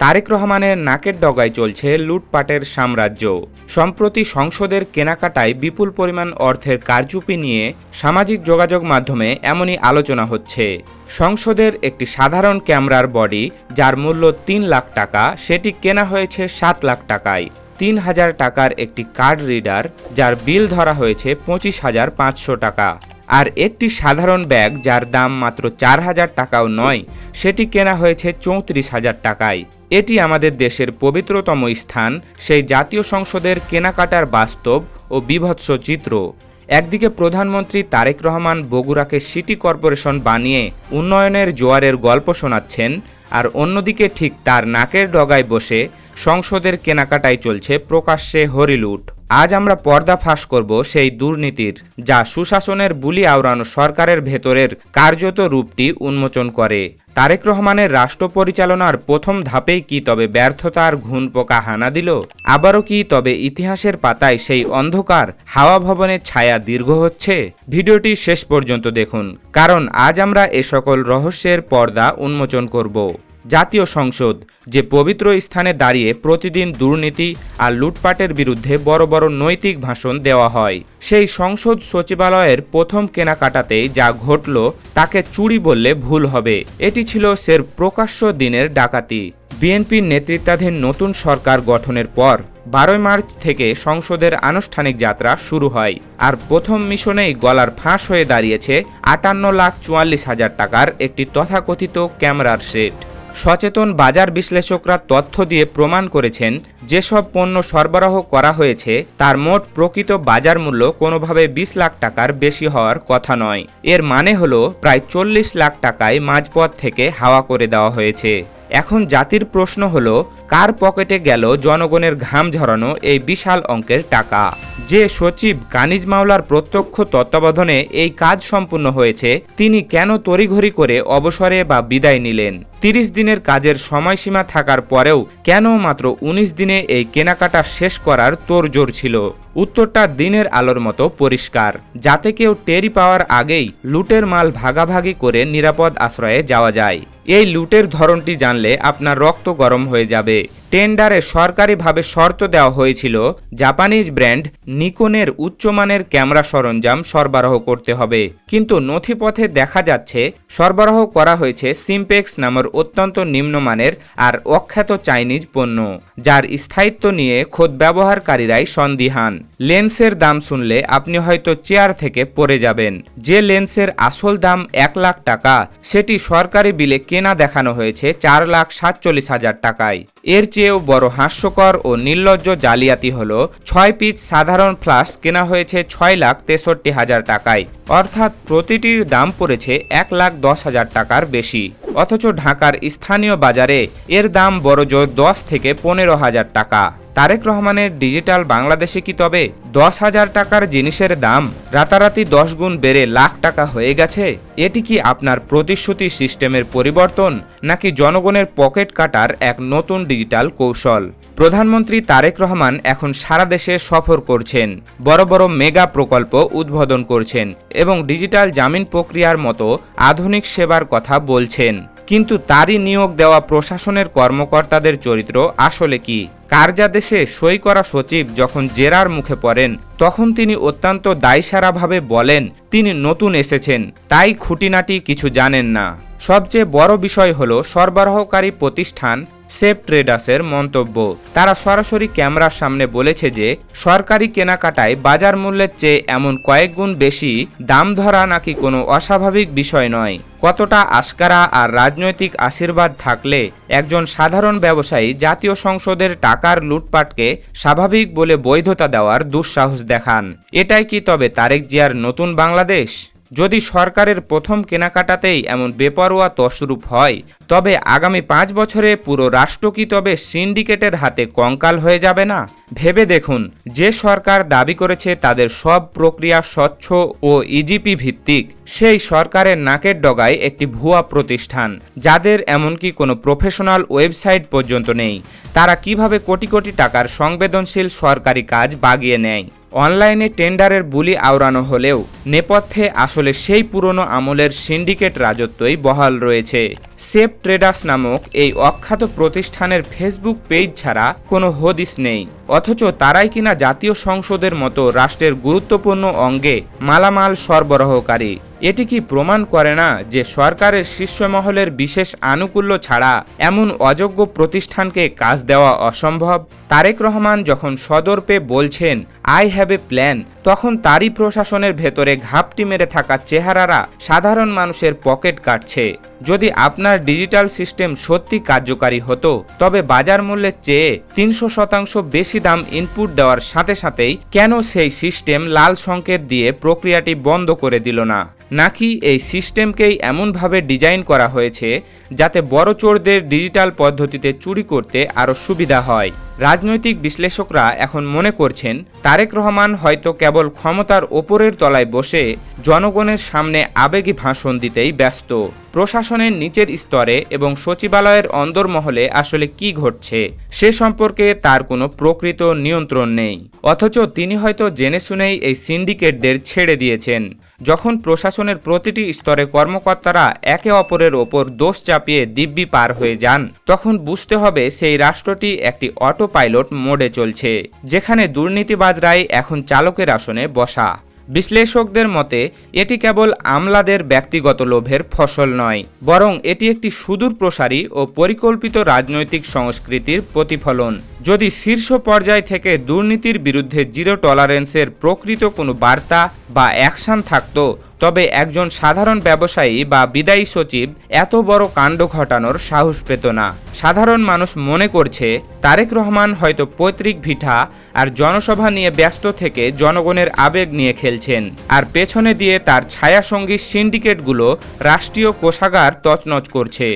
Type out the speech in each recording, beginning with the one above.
তারেক রহমানের নাকের ডগায় চলছে লুটপাটের সাম্রাজ্য। সম্প্রতি সংসদের কেনাকাটায় বিপুল পরিমাণ অর্থের কারচুপি নিয়ে সামাজিক যোগাযোগ মাধ্যমে এমনই আলোচনা হচ্ছে। সংসদের একটি সাধারণ ক্যামেরার বডি, যার মূল্য ৩ লাখ টাকা, সেটি কেনা হয়েছে ৭ লাখ টাকায়। ৩,০০০ টাকার একটি কার্ড রিডার, যার বিল ধরা হয়েছে ২৫,৫০০ টাকা। আর একটি সাধারণ ব্যাগ, যার দাম মাত্র ৪,০০০ টাকাও নয়, সেটি কেনা হয়েছে ৩৪,০০০ টাকায়। এটি আমাদের দেশের পবিত্রতম স্থান, সেই জাতীয় সংসদের কেনাকাটার বাস্তব ও বীভৎস চিত্র। একদিকে প্রধানমন্ত্রী তারেক রহমান বগুড়াকে সিটি কর্পোরেশন বানিয়ে উন্নয়নের জোয়ারের গল্প শোনাচ্ছেন, আর অন্যদিকে ঠিক তার নাকের ডগায় বসে সংসদের কেনাকাটায় চলছে প্রকাশ্যে হরিলুট। আজ আমরা পর্দা ফাঁস করব সেই দুর্নীতির, যা সুশাসনের বুলি আওড়ানো সরকারের ভেতরের কার্যত রূপটি উন্মোচন করে। তারেক রহমানের রাষ্ট্র পরিচালনার প্রথম ধাপেই কি তবে ব্যর্থতার ঘুণ পোকা হানা দিল? আবারও কি তবে ইতিহাসের পাতায় সেই অন্ধকার হাওয়া ভবনের ছায়া দীর্ঘ হচ্ছে? ভিডিওটি শেষ পর্যন্ত দেখুন, কারণ আজ আমরা এ সকল রহস্যের পর্দা উন্মোচন করব। জাতীয় সংসদ, যে পবিত্র স্থানে দাঁড়িয়ে প্রতিদিন দুর্নীতি আর লুটপাটের বিরুদ্ধে বড় বড় নৈতিক ভাষণ দেওয়া হয়, সেই সংসদ সচিবালয়ের প্রথম কেনাকাটাতেই যা ঘটল তাকে চুরি বললে ভুল হবে। এটি ছিল সের প্রকাশ্য দিনের ডাকাতি। বিএনপির নেতৃত্বাধীন নতুন সরকার গঠনের পর ১২ মার্চ থেকে সংসদের আনুষ্ঠানিক যাত্রা শুরু হয়, আর প্রথম মিশনেই গলার ফাঁস হয়ে দাঁড়িয়েছে ৫৮,৪৪,০০০ টাকার একটি তথাকথিত ক্যামেরার সেট। সচেতন বাজার বিশ্লেষকরা তথ্য দিয়ে প্রমাণ করেছেন, যেসব পণ্য সরবরাহ করা হয়েছে তার মোট প্রকৃত বাজার মূল্য কোনোভাবে ২০ লাখ টাকার বেশি হওয়ার কথা নয়। এর মানে হলো প্রায় ৪০ লাখ টাকায় মাঝপথ থেকে হাওয়া করে দেওয়া হয়েছে। এখন জাতির প্রশ্ন হলো, কার পকেটে গেল জনগণের ঘাম ঝরানো এই বিশাল অঙ্কের টাকা? যে সচিব কানিজ মাওলার প্রত্যক্ষ তত্ত্বাবধানে এই কাজ সম্পূর্ণ হয়েছে, তিনি কেন তড়িঘড়ি করে অবসরে বা বিদায় নিলেন? ৩০ দিনের কাজের সময়সীমা থাকার পরেও কেন মাত্র ১৯ দিনে এই কেনাকাটা শেষ করার তোড়জোড় ছিল? উত্তরটা দিনের আলোর মতো পরিষ্কার, যাতে কেউ টেরি পাওয়ার আগেই লুটের মাল ভাগাভাগি করে নিরাপদ আশ্রয়ে যাওয়া যায়। এই লুটের ধরনটি জানলে আপনার রক্ত গরম হয়ে যাবে। টেন্ডারে সরকারিভাবে শর্ত দেওয়া হয়েছিল, জাপানিজ ব্র্যান্ড নিকনের উচ্চমানের ক্যামেরা সরঞ্জাম সরবরাহ করতে হবে, কিন্তু নথিপথে দেখা যাচ্ছে সরবরাহ করা হয়েছে সিম্পেক্স নামের অত্যন্ত নিম্নমানের আর অখ্যাত চাইনিজ পণ্য, যার স্থায়িত্ব নিয়ে খোদ ব্যবহারকারীরাই সন্দিহান। লেন্সের দাম শুনলে আপনি হয়তো চেয়ার থেকে পড়ে যাবেন। যে লেন্সের আসল দাম ১ লাখ টাকা, সেটি সরকারি বিলে কেনা দেখানো হয়েছে ৪,৪৭,০০০ টাকায়। এর চেয়েও বড় হাস্যকর ও নির্লজ্জ জালিয়াতি হল, ৬ পিস সাধারণ ফ্লাশ কেনা হয়েছে ৬,৬৩,০০০ টাকায়, অর্থাৎ প্রতিটির দাম পড়েছে ১,১০,০০০ টাকার বেশি। অথচ ঢাকার স্থানীয় বাজারে এর দাম বড়জোর ১০ থেকে ১৫,০০০ টাকা। তারেক রহমানের ডিজিটাল বাংলাদেশে কি তবে ১০,০০০ টাকার জিনিসের দাম রাতারাতি ১০ গুণ বেড়ে লাখ টাকা হয়ে গেছে? এটি কি আপনার প্রতিশ্রুতি সিস্টেমের পরিবর্তন, নাকি জনগণের পকেট কাটার এক নতুন ডিজিটাল কৌশল? প্রধানমন্ত্রী তারেক রহমান এখন সারা দেশে সফর করছেন, বড় বড় মেগা প্রকল্প উদ্বোধন করছেন এবং ডিজিটাল জামিন প্রক্রিয়ার মতো আধুনিক সেবার কথা বলছেন। কিন্তু তারই নিয়োগ দেওয়া প্রশাসনের কর্মকর্তাদের চরিত্র আসলে কি? কার্যাদেশে সই করা সচিব যখন জেরার মুখে পড়েন, তখন তিনি অত্যন্ত দায়সারাভাবে বলেন তিনি নতুন এসেছেন, তাই খুঁটিনাটি কিছু জানেন না। সবচেয়ে বড় বিষয় হলো সরবরাহকারী প্রতিষ্ঠান সেফ ট্রেডার্সের মন্তব্য। তারা সরাসরি ক্যামেরার সামনে বলেছে যে সরকারি কেনাকাটায় বাজার মূল্যের চেয়ে এমন কয়েক গুণ বেশি দাম ধরা নাকি কোনো অস্বাভাবিক বিষয় নয়। কতটা আস্কারা আর রাজনৈতিক আশীর্বাদ থাকলে একজন সাধারণ ব্যবসায়ী জাতীয় সংসদের টাকার লুটপাটকে স্বাভাবিক বলে বৈধতা দেওয়ার দুঃসাহস দেখান? এটাই কি তবে তারেক জিয়ার নতুন বাংলাদেশ? যদি সরকারের প্রথম কেনাকাটাতেই এমন বেপরোয়া তসরূপ হয়, তবে আগামী ৫ বছরে পুরো রাষ্ট্র কি তবে সিন্ডিকেটের হাতে কঙ্কাল হয়ে যাবে না? ভেবে দেখুন, যে সরকার দাবি করেছে তাদের সব প্রক্রিয়া স্বচ্ছ ও ইজিপি ভিত্তিক, সেই সরকারের নাকের ডগায় একটি ভুয়া প্রতিষ্ঠান, যাদের এমনকি কোনো প্রফেশনাল ওয়েবসাইট পর্যন্ত নেই। তারা কিভাবে কোটি কোটি টাকার সংবেদনশীল সরকারি কাজ বাগিয়ে নেয়? অনলাইনে টেন্ডারের বুলি আওড়ানো হলেও নেপথ্যে আসলে সেই পুরনো আমলের সিন্ডিকেট রাজত্বই বহাল রয়েছে। সেফ ট্রেডার্স নামক এই অখ্যাত প্রতিষ্ঠানের ফেসবুক পেজ ছাড়া কোনো হদিস নেই, অথচ তারাই কিনা জাতীয় সংসদের মতো রাষ্ট্রের গুরুত্বপূর্ণ অঙ্গে মালামাল সরবরাহকারী। এটি কি প্রমাণ করে না যে সরকারের শীর্ষ মহলের বিশেষ আনুকূল্য ছাড়া এমন অযোগ্য প্রতিষ্ঠানকে কাজ দেওয়া অসম্ভব? তারেক রহমান যখন সদর্পে বলছেন আই হ্যাভ এ প্ল্যান, তখন তারই প্রশাসনের ভেতরে ঘাপটি মেরে থাকা চেহারারা সাধারণ মানুষের পকেট কাটছে। যদি আপনার ডিজিটাল সিস্টেম সত্যি কার্যকারী হতো, তবে বাজার মূল্যের চেয়ে ৩০০% বেশি দাম ইনপুট দেওয়ার সাথে সাথেই কেন সেই সিস্টেম লাল সংকেত দিয়ে প্রক্রিয়াটি বন্ধ করে দিল না? নাকি এই সিস্টেমকেই এমনভাবে ডিজাইন করা হয়েছে যাতে বড় চোরদের ডিজিটাল পদ্ধতিতে চুরি করতে আরও সুবিধা হয়? রাজনৈতিক বিশ্লেষকরা এখন মনে করছেন তারেক রহমান হয়তো কেবল ক্ষমতার ওপরের তলায় বসে জনগণের সামনে আবেগী ভাষণ দিতেই ব্যস্ত। প্রশাসনের নিচের স্তরে এবং সচিবালয়ের অন্দরমহলে আসলে কি ঘটছে সে সম্পর্কে তার কোনো প্রকৃত নিয়ন্ত্রণ নেই, অথচ তিনি হয়তো জেনে শুনেই এই সিন্ডিকেটদের ছেড়ে দিয়েছেন। যখন প্রশাসনের প্রতিটি স্তরে কর্মকর্তারা একে অপরের ওপর দোষ চাপিয়ে দিব্যি পার হয়ে যান, তখন বুঝতে হবে সেই রাষ্ট্রটি একটি অটো পাইলট মোডে চলছে, যেখানে দুর্নীতিবাজরাই এখন চালকের আসনে বসা। বিশ্লেষকদের মতে এটি কেবল আমলাদের ব্যক্তিগত লোভের ফসল নয়, বরং এটি একটি সুদূর প্রসারী ও পরিকল্পিত রাজনৈতিক সংস্কৃতির প্রতিফলন। যদি শীর্ষ পর্যায় থেকে দুর্নীতির বিরুদ্ধে জিরো টলারেন্সের প্রকৃত কোনো বার্তা বা অ্যাকশন থাকতো, তবে একজন সাধারণ ব্যবসায়ী বা বিদায়ী সচিব এত বড় কাণ্ড ঘটানোর সাহস পেত না। সাধারণ মানুষ মনে করছে তারেক রহমান হয়তো পৈতৃক ভিটা আর জনসভা নিয়ে ব্যস্ত থেকে জনগণের আবেগ নিয়ে খেলছেন, আর পেছনে দিয়ে তার ছায়াসঙ্গী সিন্ডিকেটগুলো রাষ্ট্রীয় কোষাগার তছনছ করছে।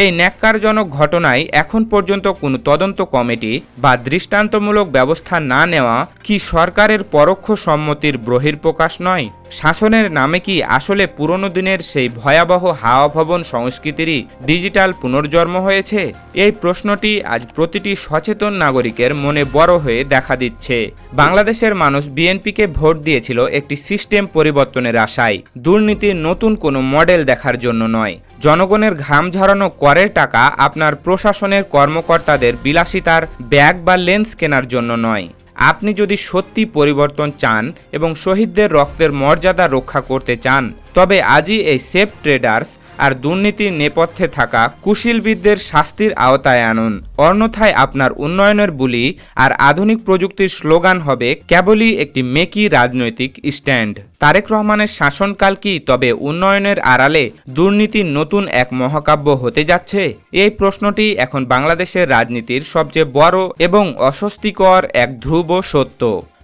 এই ন্যাক্কারজনক ঘটনায় এখন পর্যন্ত কোনো তদন্ত কমিটি বা দৃষ্টান্তমূলক ব্যবস্থা না নেওয়া কি সরকারের পরোক্ষ সম্মতির বহিঃপ্রকাশ নয়? শাসনের নামে কি আসলে পুরনো দিনের সেই ভয়াবহ হাওয়া ভবন সংস্কৃতিরই ডিজিটাল পুনর্জন্ম হয়েছে? এই প্রশ্নটি আজ প্রতিটি সচেতন নাগরিকের মনে বড় হয়ে দেখা দিচ্ছে। বাংলাদেশের মানুষ বিএনপিকে ভোট দিয়েছিল একটি সিস্টেম পরিবর্তনের আশায়, দুর্নীতির নতুন কোনো মডেল দেখার জন্য নয়। জনগণের ঘাম ঝরানো করের টাকা আপনার প্রশাসনের কর্মকর্তাদের বিলাসিতার ব্যাগ বা লেন্স কেনার জন্য নয়। আপনি যদি সত্যি পরিবর্তন চান এবং শহীদদের রক্তের মর্যাদা রক্ষা করতে চান, তবে আজই এই সেফ ট্রেডার্স আর দুর্নীতির নেপথ্যে থাকা কুশীলবিদদের শাস্তির আওতায় আনুন। অন্যথায় আপনার উন্নয়নের বুলি আর আধুনিক প্রযুক্তির স্লোগান হবে কেবলই একটি মেকি রাজনৈতিক স্ট্যান্ড। তারেক রহমানের শাসনকাল কি তবে উন্নয়নের আড়ালে দুর্নীতির নতুন এক মহাকাব্য হতে যাচ্ছে? এই প্রশ্নটি এখন বাংলাদেশের রাজনীতির সবচেয়ে বড় এবং অস্বস্তিকর এক ধ্রুব সত্য।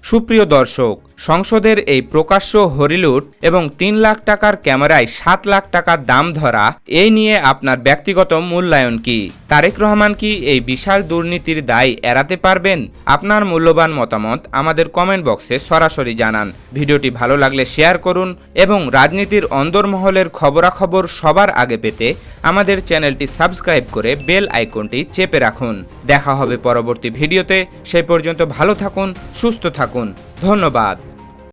সুপ্রিয় দর্শক, সংসদের এই প্রকাশ্য হরিলুট এবং ৩ লাখ টাকার ক্যামেরায় ৭ লাখ টাকার দাম ধরা, এই নিয়ে আপনার ব্যক্তিগত মূল্যায়ন কি? তারেক রহমান কি এই বিশাল দুর্নীতির দায় এড়াতে পারবেন? আপনার মূল্যবান মতামত আমাদের কমেন্ট বক্সে সরাসরি জানান। ভিডিওটি ভালো লাগলে শেয়ার করুন এবং রাজনীতির অন্দরমহলের খবরাখবর সবার আগে পেতে আমাদের চ্যানেলটি সাবস্ক্রাইব করে বেল আইকনটি চেপে রাখুন। দেখা হবে পরবর্তী ভিডিওতে। সেই পর্যন্ত ভালো থাকুন, সুস্থ থাকুন। ধন্যবাদ।